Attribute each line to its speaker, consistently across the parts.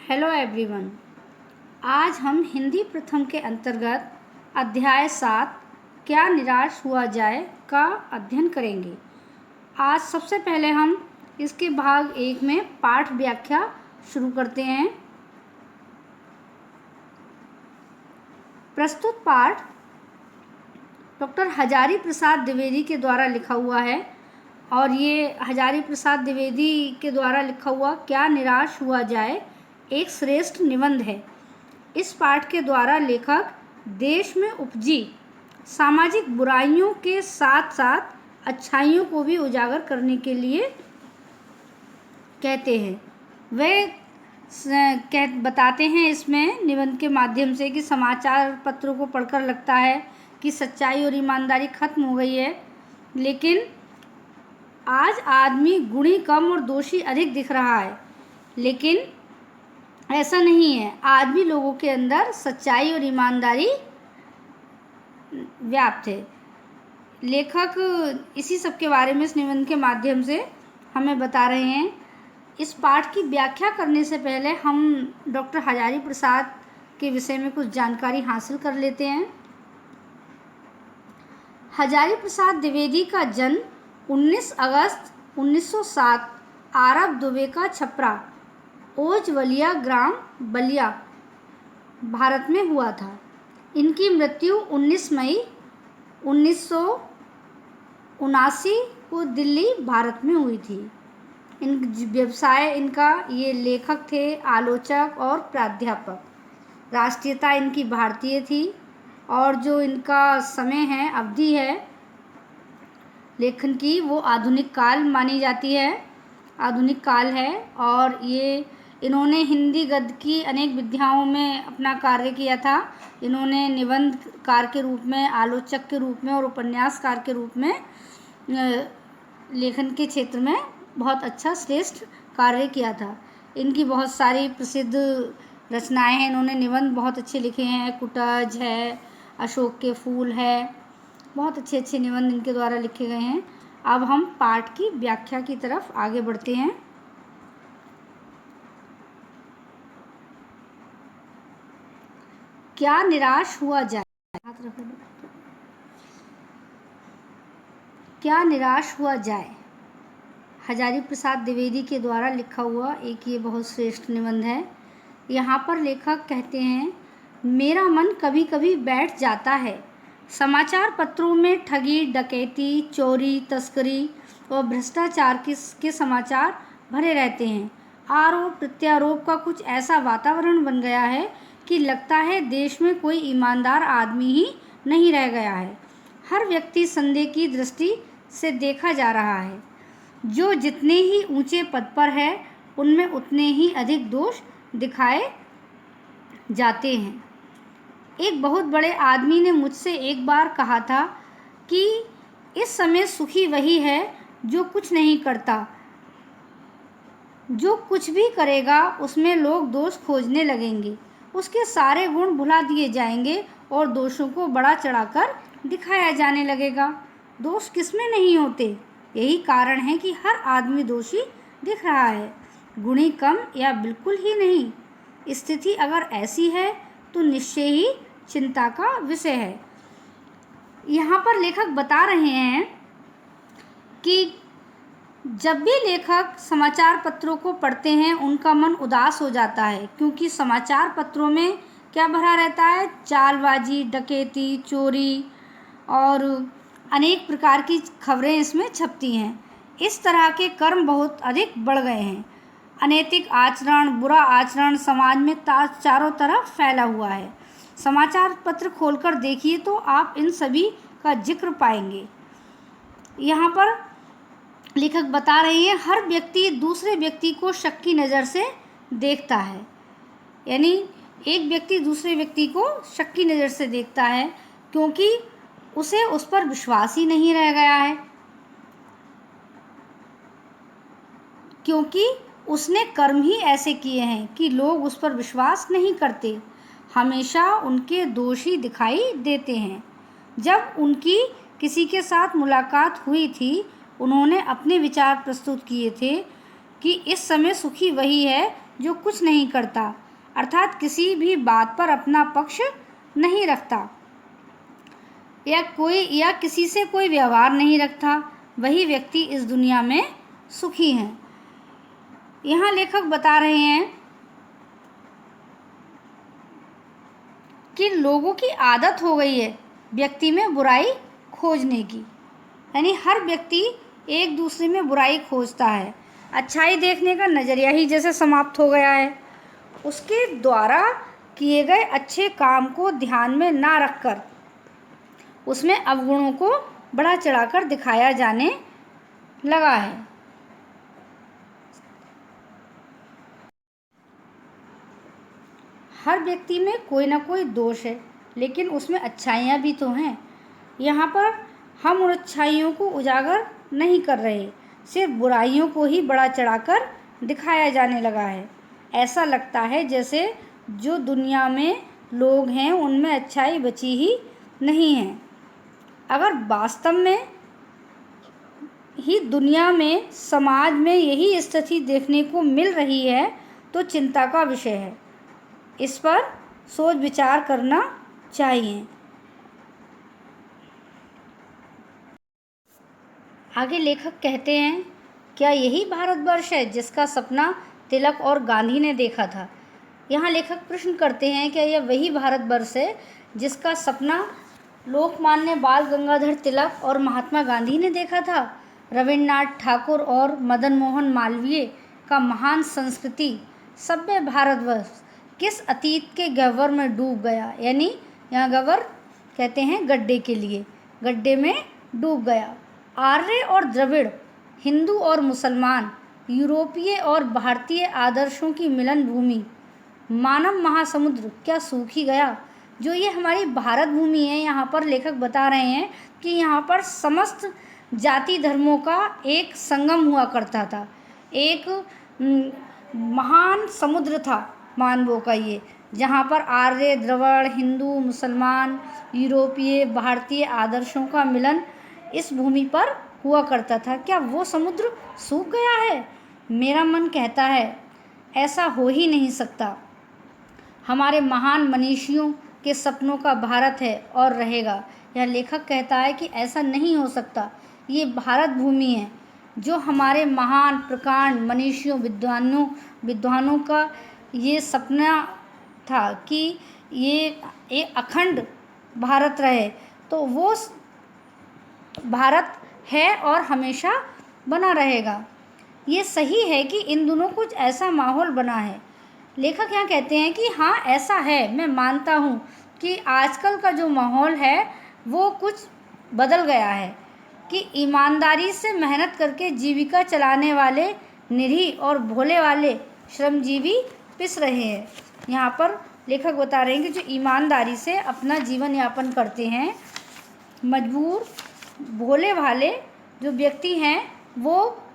Speaker 1: Hello everyone. आज हम हिंदी प्रथम के अंतर्गत अध्याय 7 क्या निराश हुआ जाए का अध्ययन करेंगे। आज सबसे पहले हम इसके भाग 1 में पाठ व्याख्या शुरू करते हैं। प्रस्तुत पाठ डॉक्टर हजारी प्रसाद द्विवेदी के द्वारा लिखा हुआ है और ये हजारी प्रसाद द्विवेदी के द्वारा लिखा हुआ क्या निराश हुआ जाए एक श्रेष्ठ निबंध है। इस पाठ के द्वारा लेखक देश में उपजी सामाजिक बुराइयों के साथ साथ अच्छाइयों को भी उजागर करने के लिए कहते हैं। वे बताते हैं इसमें निबंध के माध्यम से कि समाचार पत्रों को पढ़कर लगता है कि सच्चाई और ईमानदारी खत्म हो गई है, लेकिन आज आदमी गुणी कम और दोषी अधिक दिख रहा है। लेकिन ऐसा नहीं है, आज भी लोगों के अंदर सच्चाई और ईमानदारी व्याप्त है। लेखक इसी सब के बारे में इस निबंध के माध्यम से हमें बता रहे हैं। इस पाठ की व्याख्या करने से पहले हम डॉक्टर हजारी प्रसाद के विषय में कुछ जानकारी हासिल कर लेते हैं। हजारी प्रसाद द्विवेदी का जन्म 19 अगस्त 1907 आरब दुबे का छपरा ओजवलिया ग्राम बलिया भारत में हुआ था। इनकी मृत्यु 19 मई 1979 को दिल्ली भारत में हुई थी। इन व्यवसाय इनका ये लेखक थे, आलोचक और प्राध्यापक। राष्ट्रीयता इनकी भारतीय थी और जो इनका समय है, अवधि है लेखन की, वो आधुनिक काल मानी जाती है, आधुनिक काल है। और ये इन्होंने हिंदी गद्य की अनेक विधाओं में अपना कार्य किया था। इन्होंने निबंधकार के रूप में, आलोचक के रूप में और उपन्यासकार के रूप में लेखन के क्षेत्र में बहुत अच्छा श्रेष्ठ कार्य किया था। इनकी बहुत सारी प्रसिद्ध रचनाएं हैं। इन्होंने निबंध बहुत अच्छे लिखे हैं। कुटज है, अशोक के फूल है, बहुत अच्छे अच्छे निबंध इनके द्वारा लिखे गए हैं। अब हम पाठ की व्याख्या की तरफ आगे बढ़ते हैं। क्या निराश हुआ जाए। क्या निराश हुआ जाए हजारी प्रसाद द्विवेदी के द्वारा लिखा हुआ एक ये बहुत श्रेष्ठ निबंध है। यहाँ पर लेखक कहते हैं, मेरा मन कभी कभी बैठ जाता है। समाचार पत्रों में ठगी, डकैती, चोरी, तस्करी और भ्रष्टाचार के समाचार भरे रहते हैं। आरोप प्रत्यारोप का कुछ ऐसा वातावरण बन गया है कि लगता है देश में कोई ईमानदार आदमी ही नहीं रह गया है। हर व्यक्ति संदेह की दृष्टि से देखा जा रहा है। जो जितने ही ऊंचे पद पर है, उनमें उतने ही अधिक दोष दिखाए जाते हैं। एक बहुत बड़े आदमी ने मुझसे एक बार कहा था कि इस समय सुखी वही है जो कुछ नहीं करता। जो कुछ भी करेगा उसमें लोग दोष खोजने लगेंगे, उसके सारे गुण भुला दिए जाएंगे और दोषों को बड़ा चढ़ाकर दिखाया जाने लगेगा। दोष किसमें नहीं होते, यही कारण है कि हर आदमी दोषी दिख रहा है, गुणी कम या बिल्कुल ही नहीं। स्थिति अगर ऐसी है तो निश्चय ही चिंता का विषय है। यहाँ पर लेखक बता रहे हैं कि जब भी लेखक समाचार पत्रों को पढ़ते हैं उनका मन उदास हो जाता है, क्योंकि समाचार पत्रों में क्या भरा रहता है, चालबाजी, डकैती, चोरी और अनेक प्रकार की खबरें इसमें छपती हैं। इस तरह के कर्म बहुत अधिक बढ़ गए हैं। अनैतिक आचरण, बुरा आचरण समाज में चारों तरफ फैला हुआ है। समाचार पत्र खोलकर देखिए तो आप इन सभी का जिक्र पाएंगे। यहाँ पर लेखक बता रहे हैं, हर व्यक्ति दूसरे व्यक्ति को शक की नज़र से देखता है। यानी एक व्यक्ति दूसरे व्यक्ति को शक की नज़र से देखता है क्योंकि उसे उस पर विश्वास ही नहीं रह गया है, क्योंकि उसने कर्म ही ऐसे किए हैं कि लोग उस पर विश्वास नहीं करते, हमेशा उनके दोषी दिखाई देते हैं। जब उनकी किसी के साथ मुलाकात हुई थी, उन्होंने अपने विचार प्रस्तुत किए थे कि इस समय सुखी वही है जो कुछ नहीं करता, अर्थात किसी भी बात पर अपना पक्ष नहीं रखता या किसी से कोई व्यवहार नहीं रखता, वही व्यक्ति इस दुनिया में सुखी है। यहाँ लेखक बता रहे हैं कि लोगों की आदत हो गई है व्यक्ति में बुराई खोजने की, यानी हर व्यक्ति एक दूसरे में बुराई खोजता है। अच्छाई देखने का नज़रिया ही जैसे समाप्त हो गया है। उसके द्वारा किए गए अच्छे काम को ध्यान में ना रखकर उसमें अवगुणों को बढ़ा चढ़ाकर दिखाया जाने लगा है। हर व्यक्ति में कोई ना कोई दोष है, लेकिन उसमें अच्छाइयाँ भी तो हैं। यहाँ पर हम उन अच्छाइयों को उजागर नहीं कर रहे, सिर्फ बुराइयों को ही बढ़ा चढ़ाकर दिखाया जाने लगा है। ऐसा लगता है जैसे जो दुनिया में लोग हैं उनमें अच्छाई बची ही नहीं है। अगर वास्तव में ही दुनिया में, समाज में यही स्थिति देखने को मिल रही है तो चिंता का विषय है। इस पर सोच विचार करना चाहिए। आगे लेखक कहते हैं, क्या यही भारतवर्ष है जिसका सपना तिलक और गांधी ने देखा था? यहाँ लेखक प्रश्न करते हैं, क्या यह वही भारतवर्ष है जिसका सपना लोकमान्य बाल गंगाधर तिलक और महात्मा गांधी ने देखा था? रविन्द्रनाथ ठाकुर और मदन मोहन मालवीय का महान संस्कृति सभ्य भारतवर्ष किस अतीत के गह्वर में डूब गया, यानी यहाँ गह्वर कहते हैं गड्ढे के लिए, गड्ढे में डूब गया। आर्य और द्रविड़, हिंदू और मुसलमान, यूरोपीय और भारतीय आदर्शों की मिलन भूमि, मानव महासमुद्र क्या सूख ही गया? जो ये हमारी भारत भूमि है, यहाँ पर लेखक बता रहे हैं कि यहाँ पर समस्त जाति धर्मों का एक संगम हुआ करता था, एक महान समुद्र था मानवों का ये, जहाँ पर आर्य द्रविड़, हिंदू मुसलमान, यूरोपीय भारतीय आदर्शों का मिलन इस भूमि पर हुआ करता था। क्या वो समुद्र सूख गया है? मेरा मन कहता है ऐसा हो ही नहीं सकता। हमारे महान मनीषियों के सपनों का भारत है और रहेगा। यह लेखक कहता है कि ऐसा नहीं हो सकता। ये भारत भूमि है जो हमारे महान प्रकांड मनीषियों विद्वानों का ये सपना था कि ये अखंड भारत रहे, तो वो भारत है और हमेशा बना रहेगा। ये सही है कि इन दिनों कुछ ऐसा माहौल बना है। लेखक यहाँ कहते हैं कि हाँ ऐसा है, मैं मानता हूँ कि आजकल का जो माहौल है वो कुछ बदल गया है, कि ईमानदारी से मेहनत करके जीविका चलाने वाले निरीह और भोले वाले श्रमजीवी पिस रहे हैं। यहाँ पर लेखक बता रहे हैं कि जो ईमानदारी से अपना जीवन यापन करते हैं, मजबूर भोले भाले जो व्यक्ति हैं वो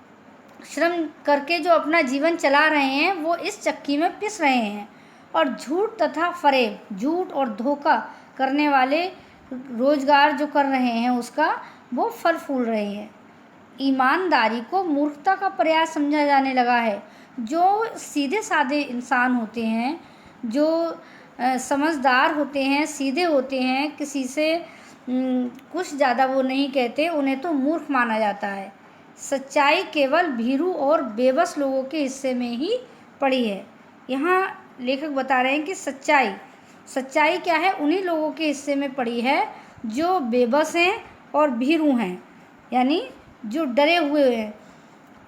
Speaker 1: श्रम करके जो अपना जीवन चला रहे हैं, वो इस चक्की में पिस रहे हैं। और झूठ तथा फरेब, झूठ और धोखा करने वाले रोजगार जो कर रहे हैं उसका वो फल फूल रहे हैं। ईमानदारी को मूर्खता का प्रयास समझा जाने लगा है। जो सीधे साधे इंसान होते हैं, जो समझदार होते हैं, सीधे होते हैं, किसी से कुछ ज़्यादा वो नहीं कहते, उन्हें तो मूर्ख माना जाता है। सच्चाई केवल भीरू और बेबस लोगों के हिस्से में ही पड़ी है। यहाँ लेखक बता रहे हैं कि सच्चाई क्या है, उन्हीं लोगों के हिस्से में पड़ी है जो बेबस हैं और भीरू हैं, यानी जो डरे हुए हैं।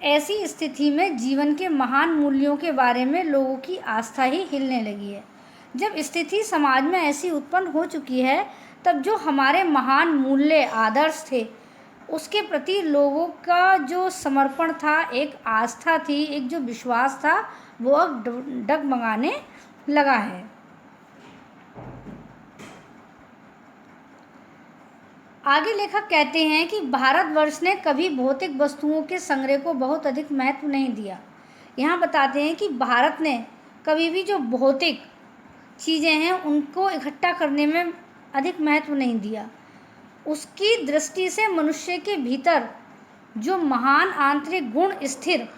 Speaker 1: ऐसी स्थिति में जीवन के महान मूल्यों के बारे में लोगों की आस्था ही हिलने लगी है। जब स्थिति समाज में ऐसी उत्पन्न हो चुकी है, तब जो हमारे महान मूल्य आदर्श थे उसके प्रति लोगों का जो समर्पण था, एक आस्था थी, एक जो विश्वास था, वो अब डगमगाने लगा है। आगे लेखक कहते हैं कि भारतवर्ष ने कभी भौतिक वस्तुओं के संग्रह को बहुत अधिक महत्व नहीं दिया। यहाँ बताते हैं कि भारत ने कभी भी जो भौतिक चीज़ें हैं उनको इकट्ठा करने में अधिक महत्व नहीं दिया। उसकी दृष्टि से मनुष्य के भीतर जो महान आंतरिक गुण स्थिर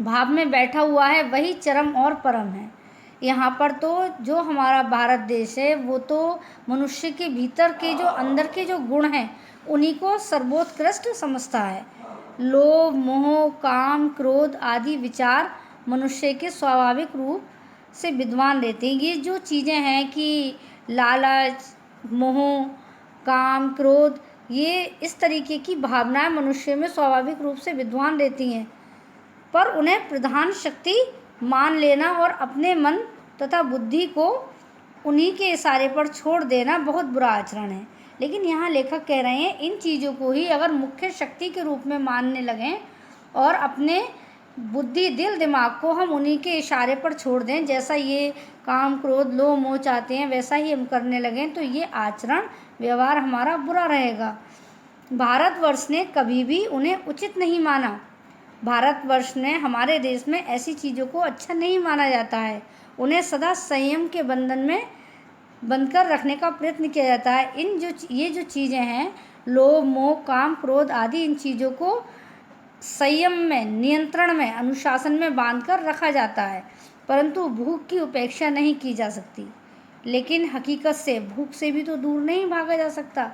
Speaker 1: भाव में बैठा हुआ है वही चरम और परम है। यहाँ पर तो जो हमारा भारत देश है वो तो मनुष्य के भीतर के जो अंदर के जो गुण हैं उन्हीं को सर्वोत्कृष्ट समझता है। लोभ, मोह, काम, क्रोध आदि विचार मनुष्य के स्वाभाविक रूप से विद्वान रहते हैं। ये जो चीज़ें हैं कि लालच, मोह, काम, क्रोध, ये इस तरीके की भावनाएं मनुष्य में स्वाभाविक रूप से विद्वान रहती हैं, पर उन्हें प्रधान शक्ति मान लेना और अपने मन तथा बुद्धि को उन्हीं के इशारे पर छोड़ देना बहुत बुरा आचरण है। लेकिन यहाँ लेखक कह रहे हैं इन चीज़ों को ही अगर मुख्य शक्ति के रूप में मानने लगें और अपने बुद्धि, दिल, दिमाग को हम उन्हीं के इशारे पर छोड़ दें, जैसा ये काम, क्रोध, लोभ, मोह चाहते हैं वैसा ही हम करने लगें, तो ये आचरण व्यवहार हमारा बुरा रहेगा। भारतवर्ष ने कभी भी उन्हें उचित नहीं माना। भारतवर्ष ने, हमारे देश में ऐसी चीज़ों को अच्छा नहीं माना जाता है। उन्हें सदा संयम के बंधन में बंधकर रखने का प्रयत्न किया जाता है। ये जो चीज़ें हैं, लोभ, मोह, काम, क्रोध आदि, इन चीज़ों को संयम में, नियंत्रण में, अनुशासन में बांधकर रखा जाता है, परंतु भूख की उपेक्षा नहीं की जा सकती। लेकिन हकीकत से भूख से भी तो दूर नहीं भागा जा सकता।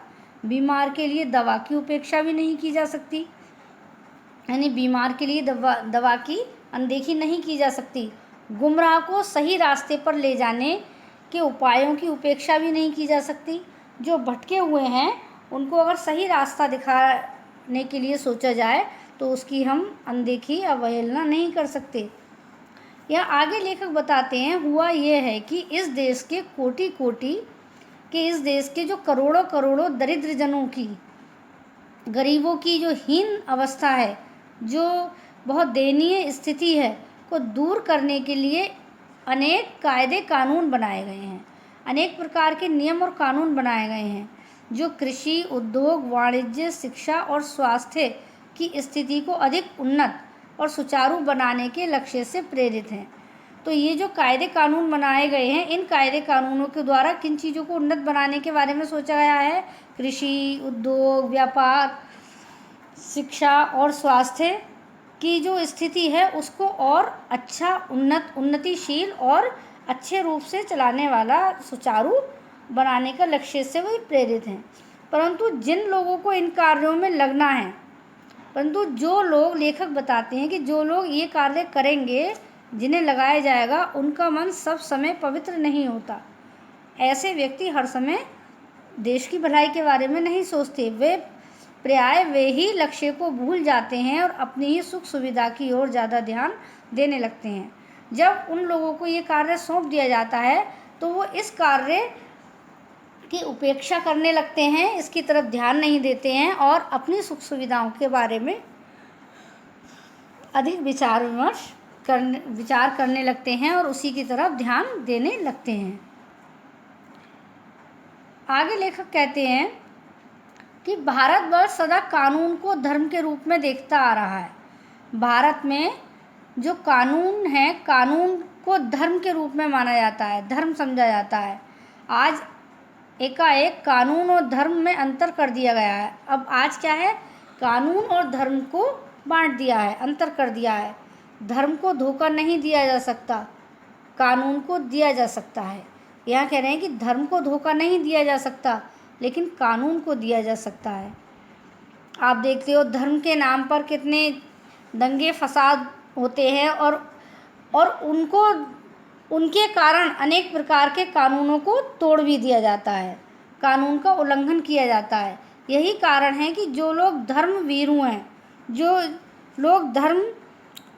Speaker 1: बीमार के लिए दवा की उपेक्षा भी नहीं की जा सकती, यानी बीमार के लिए दवा की अनदेखी नहीं की जा सकती। गुमराह को सही रास्ते पर ले जाने के उपायों की उपेक्षा भी नहीं की जा सकती। जो भटके हुए हैं उनको अगर सही रास्ता दिखाने के लिए सोचा जाए तो उसकी हम अनदेखी, अवहेलना नहीं कर सकते। यह आगे लेखक बताते हैं, हुआ यह है कि इस देश के कोटि-कोटि के, इस देश के जो करोड़ों करोड़ों दरिद्र जनों की, गरीबों की जो हीन अवस्था है, जो बहुत दयनीय स्थिति है, को दूर करने के लिए अनेक कायदे कानून बनाए गए हैं, अनेक प्रकार के नियम और कानून बनाए गए हैं, जो कृषि, उद्योग, वाणिज्य, शिक्षा और स्वास्थ्य की स्थिति को अधिक उन्नत और सुचारू बनाने के लक्ष्य से प्रेरित हैं। तो ये जो कायदे कानून बनाए गए हैं, इन कायदे कानूनों के द्वारा किन चीज़ों को उन्नत बनाने के बारे में सोचा गया है? कृषि, उद्योग, व्यापार, शिक्षा और स्वास्थ्य की जो स्थिति है उसको और अच्छा, उन्नतिशील और अच्छे रूप से चलाने वाला, सुचारू बनाने का लक्ष्य से वही प्रेरित हैं। परंतु जिन लोगों को इन कार्यों में लगना है, परंतु जो लोग, लेखक बताते हैं कि जो लोग ये कार्य करेंगे, जिन्हें लगाया जाएगा, उनका मन सब समय पवित्र नहीं होता। ऐसे व्यक्ति हर समय देश की भलाई के बारे में नहीं सोचते। वे ही लक्ष्य को भूल जाते हैं और अपनी ही सुख सुविधा की ओर ज़्यादा ध्यान देने लगते हैं। जब उन लोगों को ये कार्य सौंप दिया जाता है तो वो इस कार्य की उपेक्षा करने लगते हैं, इसकी तरफ ध्यान नहीं देते हैं और अपनी सुख सुविधाओं के बारे में अधिक विचार करने लगते हैं और उसी की तरफ ध्यान देने लगते हैं। आगे लेखक कहते हैं कि भारतवर्ष सदा कानून को धर्म के रूप में देखता आ रहा है। भारत में जो कानून है, कानून को धर्म के रूप में माना जाता है, धर्म समझा जाता है। आज एकाएक कानून और धर्म में अंतर कर दिया गया है। अब आज क्या है, कानून और धर्म को बांट दिया है, अंतर कर दिया है। धर्म को धोखा नहीं दिया जा सकता, कानून को दिया जा सकता है। यहाँ कह रहे हैं कि धर्म को धोखा नहीं दिया जा सकता, लेकिन कानून को दिया जा सकता है। आप देखते हो धर्म के नाम पर कितने दंगे फसाद होते हैं और उनके कारण अनेक प्रकार के कानूनों को तोड़ भी दिया जाता है, कानून का उल्लंघन किया जाता है। यही कारण है कि जो लोग धर्मवीरू हैं, जो लोग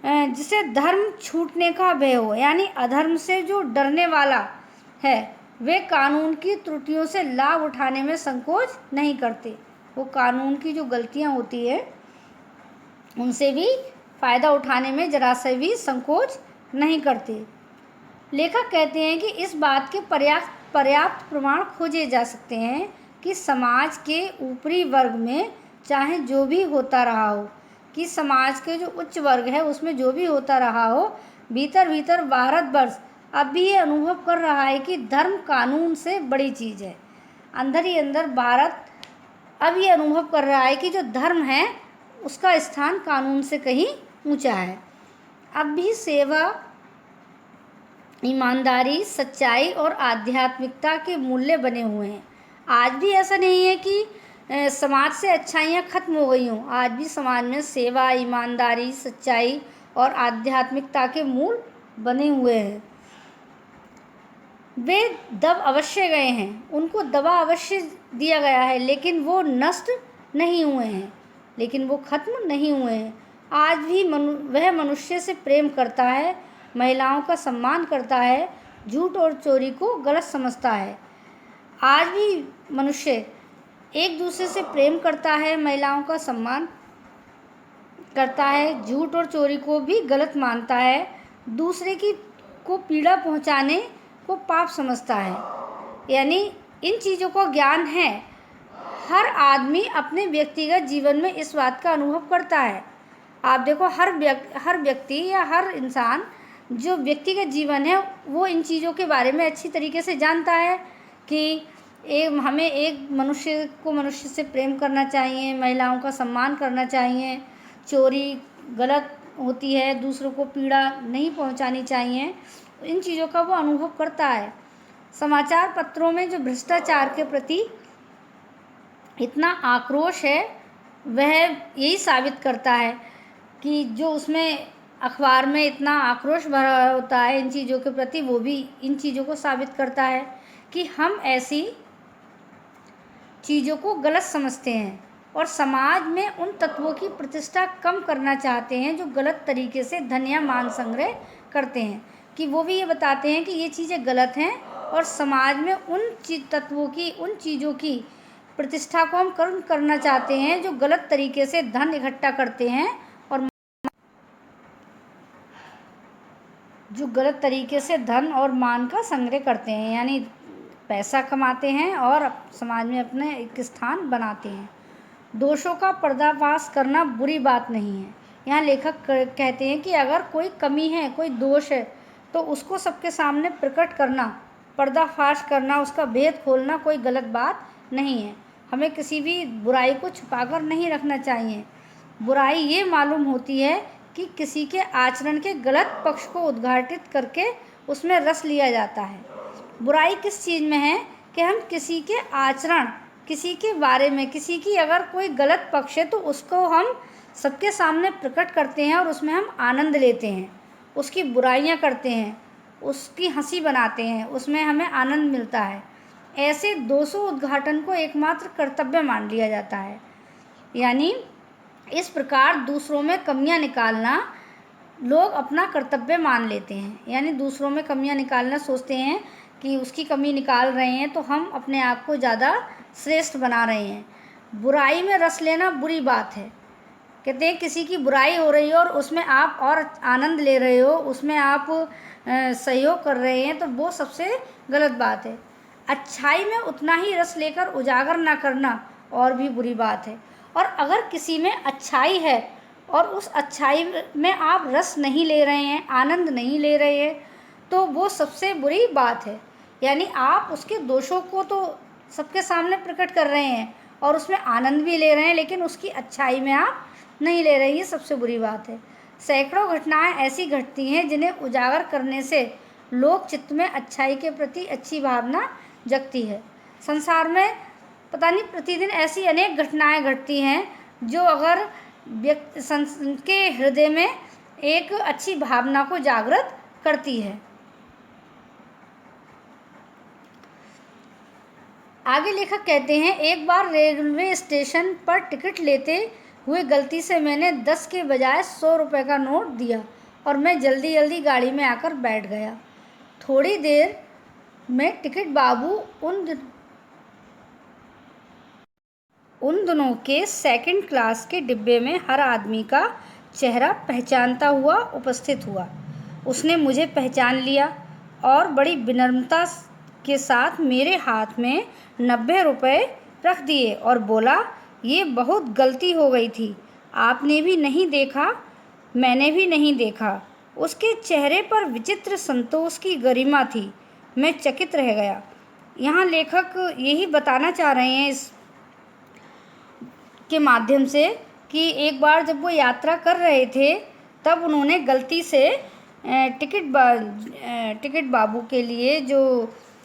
Speaker 1: जिसे धर्म छूटने का भय हो, यानी अधर्म से जो डरने वाला है, वे कानून की त्रुटियों से लाभ उठाने में संकोच नहीं करते। वो कानून की जो गलतियां होती है उनसे भी फ़ायदा उठाने में जरा से भी संकोच नहीं करते। लेखक कहते हैं कि इस बात के पर्याप्त प्रमाण खोजे जा सकते हैं कि समाज के ऊपरी वर्ग में चाहे जो भी होता रहा हो, कि समाज के जो उच्च वर्ग है उसमें जो भी होता रहा हो, भीतर भीतर भारतवर्ष अब भी ये अनुभव कर रहा है कि धर्म कानून से बड़ी चीज़ है। अंदर ही अंदर भारत अब ये अनुभव कर रहा है कि जो धर्म है उसका स्थान कानून से कहीं ऊंचा है। अब भी सेवा, ईमानदारी, सच्चाई और आध्यात्मिकता के मूल्य बने हुए हैं। आज भी ऐसा नहीं है कि समाज से अच्छाइयाँ खत्म हो गई हों। आज भी समाज में सेवा, ईमानदारी, सच्चाई और आध्यात्मिकता के मूल बने हुए हैं। वे दब अवश्य गए हैं, उनको दबा अवश्य दिया गया है, लेकिन वो नष्ट नहीं हुए हैं, लेकिन वो खत्म नहीं हुए हैं। आज भी वह मनुष्य से प्रेम करता है, महिलाओं का सम्मान करता है, झूठ और चोरी को गलत समझता है। आज भी मनुष्य एक दूसरे से प्रेम करता है, महिलाओं का सम्मान करता है, झूठ और चोरी को भी गलत मानता है, दूसरे की को पीड़ा पहुंचाने को पाप समझता है। यानी इन चीज़ों का ज्ञान है। हर आदमी अपने व्यक्तिगत जीवन में इस बात का अनुभव करता है। आप देखो, हर व्यक्ति या हर इंसान जो व्यक्तिगत जीवन है वो इन चीज़ों के बारे में अच्छी तरीके से जानता है कि हमें एक मनुष्य से प्रेम करना चाहिए, महिलाओं का सम्मान करना चाहिए, चोरी गलत होती है, दूसरों को पीड़ा नहीं पहुंचानी चाहिए। इन चीज़ों का वो अनुभव करता है। समाचार पत्रों में जो भ्रष्टाचार के प्रति इतना आक्रोश है वह यही साबित करता है कि जो उसमें अखबार में इतना आक्रोश भरा होता है इन चीज़ों के प्रति, वो भी इन चीज़ों को साबित करता है कि हम ऐसी चीज़ों को गलत समझते हैं और समाज में उन तत्वों की प्रतिष्ठा कम करना चाहते हैं जो गलत तरीके से धन या मान संग्रह करते हैं। कि वो भी ये बताते हैं कि ये चीज़ें गलत हैं और समाज में उन तत्वों की, उन चीज़ों की प्रतिष्ठा को हम कम करना चाहते हैं जो गलत तरीके से धन इकट्ठा करते हैं और जो गलत तरीके से धन और मान का संग्रह करते हैं, यानी पैसा कमाते हैं और समाज में अपने एक स्थान बनाते हैं। दोषों का पर्दाफाश करना बुरी बात नहीं है। यहाँ लेखक कहते हैं कि अगर कोई कमी है, कोई दोष है, तो उसको सबके सामने प्रकट करना, पर्दाफाश करना, उसका भेद खोलना कोई गलत बात नहीं है। हमें किसी भी बुराई को छुपाकर नहीं रखना चाहिए। बुराई ये मालूम होती है कि किसी के आचरण के गलत पक्ष को उद्घाटित करके उसमें रस लिया जाता है। बुराई किस चीज़ में है कि हम किसी के आचरण, किसी के बारे में, किसी की अगर कोई गलत पक्ष है तो उसको हम सबके सामने प्रकट करते हैं और उसमें हम आनंद लेते हैं, उसकी बुराइयां करते हैं, उसकी हंसी बनाते हैं, उसमें हमें आनंद मिलता है। ऐसे दोषों उद्घाटन को एकमात्र कर्तव्य मान लिया जाता है। यानी इस प्रकार दूसरों में कमियां निकालना लोग अपना कर्तव्य मान लेते हैं। यानी दूसरों में कमियां निकालना सोचते हैं कि उसकी कमी निकाल रहे हैं तो हम अपने आप को ज़्यादा श्रेष्ठ बना रहे हैं। बुराई में रस लेना बुरी बात है। कहते हैं किसी की बुराई हो रही है और उसमें आप और आनंद ले रहे हो, उसमें आप सहयोग कर रहे हैं, तो वो सबसे गलत बात है। अच्छाई में उतना ही रस लेकर उजागर ना करना और भी बुरी बात है। और अगर किसी में अच्छाई है और उस अच्छाई में आप रस नहीं ले रहे हैं, आनंद नहीं ले रहे हैं, तो वो सबसे बुरी बात है। यानी आप उसके दोषों को तो सबके सामने प्रकट कर रहे हैं और उसमें आनंद भी ले रहे हैं, लेकिन उसकी अच्छाई में आप नहीं ले रहे, ये सबसे बुरी बात है। सैकड़ों घटनाएं ऐसी घटती हैं जिन्हें उजागर करने से लोक चित्त में अच्छाई के प्रति अच्छी भावना जगती है। संसार में पता नहीं प्रतिदिन ऐसी अनेक घटनाएं घटती हैं जो अगर के हृदय में एक अच्छी भावना को जागृत करती है। आगे लेखक कहते हैं, एक बार रेलवे स्टेशन पर टिकट लेते हुए गलती से मैंने 10 के बजाय 100 रुपये का नोट दिया और मैं जल्दी जल्दी गाड़ी में आकर बैठ गया। थोड़ी देर में टिकट बाबू उन दिनों के सेकंड क्लास के डिब्बे में हर आदमी का चेहरा पहचानता हुआ उपस्थित हुआ। उसने मुझे पहचान लिया और बड़ी विनम्रता के साथ मेरे हाथ में 90 रुपये रख दिए और बोला, ये बहुत गलती हो गई थी, आपने भी नहीं देखा, मैंने भी नहीं देखा। उसके चेहरे पर विचित्र संतोष की गरिमा थी। मैं चकित रह गया। यहाँ लेखक यही बताना चाह रहे हैं इस के माध्यम से कि एक बार जब वो यात्रा कर रहे थे तब उन्होंने गलती से टिकट बाबू के लिए जो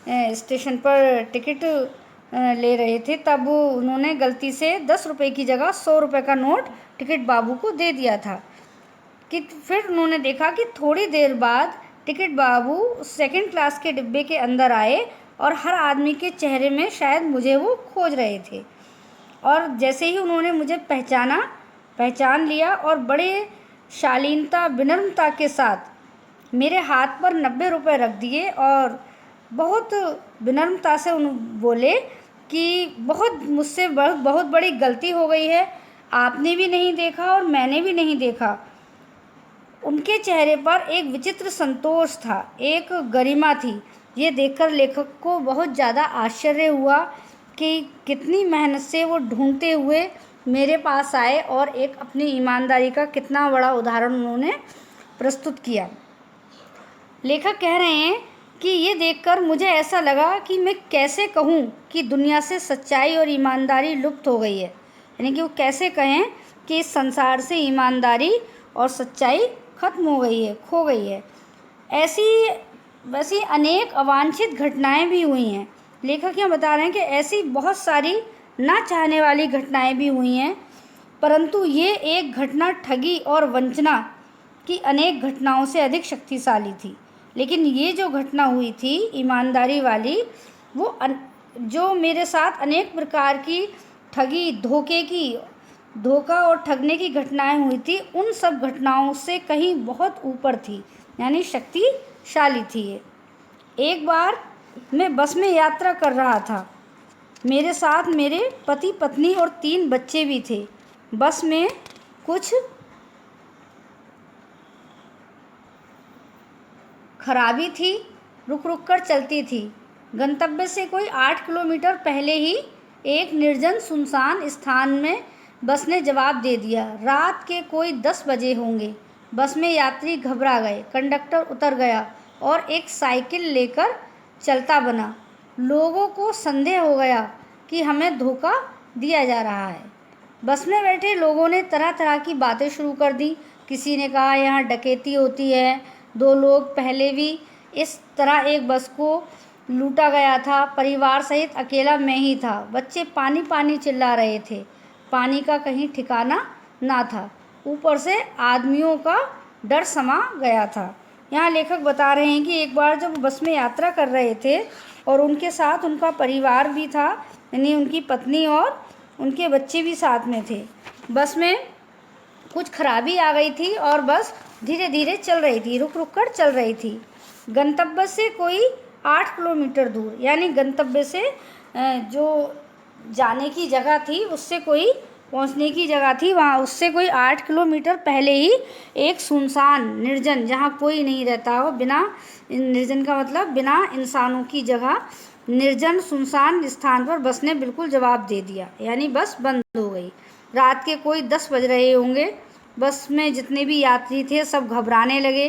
Speaker 1: स्टेशन पर टिकट ले रहे थे, तब उन्होंने गलती से 10 रुपये की जगह 100 रुपये का नोट टिकट बाबू को दे दिया था। कि फिर उन्होंने देखा कि थोड़ी देर बाद टिकट बाबू सेकंड क्लास के डिब्बे के अंदर आए और हर आदमी के चेहरे में शायद मुझे वो खोज रहे थे। और जैसे ही उन्होंने मुझे पहचान लिया और बड़े शालीनता विनम्रता के साथ मेरे हाथ पर 90 रुपये रख दिए और बहुत विनम्रता से बोले कि मुझसे बहुत बड़ी गलती हो गई है, आपने भी नहीं देखा और मैंने भी नहीं देखा। उनके चेहरे पर एक विचित्र संतोष था, एक गरिमा थी। ये देखकर लेखक को बहुत ज़्यादा आश्चर्य हुआ कि कितनी मेहनत से वो ढूंढते हुए मेरे पास आए और एक अपनी ईमानदारी का कितना बड़ा उदाहरण उन्होंने प्रस्तुत किया। लेखक कह रहे हैं कि ये देखकर मुझे ऐसा लगा कि मैं कैसे कहूँ कि दुनिया से सच्चाई और ईमानदारी लुप्त हो गई है, यानी कि वो कैसे कहें कि इस संसार से ईमानदारी और सच्चाई खत्म हो गई है, खो गई है। वैसी अनेक अवांछित घटनाएं भी हुई हैं। लेखक यहाँ बता रहे हैं कि ऐसी बहुत सारी ना चाहने वाली घटनाएं भी हुई हैं, परंतु ये एक घटना ठगी और वंचना की अनेक घटनाओं से अधिक शक्तिशाली थी। लेकिन ये जो घटना हुई थी ईमानदारी वाली, वो जो मेरे साथ अनेक प्रकार की ठगी, धोखा और ठगने की घटनाएं हुई थी, उन सब घटनाओं से कहीं बहुत ऊपर थी, यानी शक्तिशाली थी ये। एक बार मैं बस में यात्रा कर रहा था। मेरे साथ मेरे पति पत्नी और 3 बच्चे भी थे। बस में कुछ खराबी थी, रुक रुक कर चलती थी। गंतव्य से कोई 8 किलोमीटर पहले ही एक निर्जन सुनसान स्थान में बस ने जवाब दे दिया। रात के कोई 10 बजे होंगे। बस में यात्री घबरा गए। कंडक्टर उतर गया और एक साइकिल लेकर चलता बना। लोगों को संदेह हो गया कि हमें धोखा दिया जा रहा है। बस में बैठे लोगों ने तरह तरह की बातें शुरू कर दी। किसी ने कहा यहाँ डकैती होती है, 2 लोग पहले भी इस तरह एक बस को लूटा गया था, परिवार सहित अकेला मैं ही था। बच्चे पानी पानी चिल्ला रहे थे, पानी का कहीं ठिकाना ना था। ऊपर से आदमियों का डर समा गया था। यहाँ लेखक बता रहे हैं कि एक बार जब बस में यात्रा कर रहे थे और उनके साथ उनका परिवार भी था, यानी उनकी पत्नी और उनके बच्चे भी साथ में थे। बस में कुछ खराबी आ गई थी और बस धीरे धीरे चल रही थी, रुक रुक कर चल रही थी। गंतव्य से कोई 8 किलोमीटर दूर, यानी गंतव्य से जो जाने की जगह थी उससे कोई पहुंचने की जगह थी, वहाँ उससे कोई 8 किलोमीटर पहले ही एक सुनसान निर्जन, जहाँ कोई नहीं रहता हो, निर्जन का मतलब बिना इंसानों की जगह, निर्जन सुनसान स्थान पर बस ने बिल्कुल जवाब दे दिया, यानी बस बंद हो गई। रात के कोई 10 बज रहे होंगे। बस में जितने भी यात्री थे सब घबराने लगे।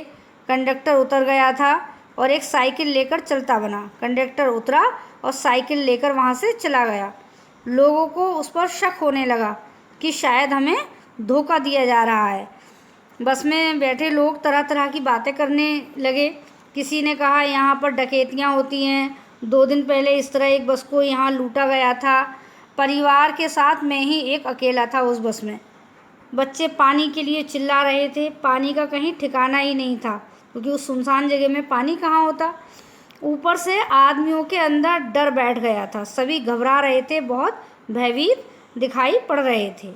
Speaker 1: कंडक्टर उतर गया था और एक साइकिल लेकर चलता बना। कंडक्टर उतरा और साइकिल लेकर वहाँ से चला गया। लोगों को उस पर शक होने लगा कि शायद हमें धोखा दिया जा रहा है। बस में बैठे लोग तरह तरह की बातें करने लगे। किसी ने कहा यहाँ पर डकैतियाँ होती हैं, 2 दिन पहले इस तरह एक बस को यहाँ लूटा गया था। परिवार के साथ मैं ही एक अकेला था उस बस में। बच्चे पानी के लिए चिल्ला रहे थे, पानी का कहीं ठिकाना ही नहीं था, क्योंकि उस सुनसान जगह में पानी कहाँ होता। ऊपर से आदमियों के अंदर डर बैठ गया था, सभी घबरा रहे थे, बहुत भयभीत दिखाई पड़ रहे थे।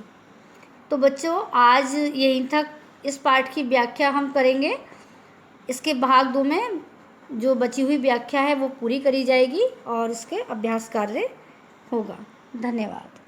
Speaker 1: तो बच्चों, आज यहीं तक इस पाठ की व्याख्या हम करेंगे। इसके भाग 2 में जो बची हुई व्याख्या है वो पूरी करी जाएगी और इसके अभ्यास कार्य होगा। धन्यवाद।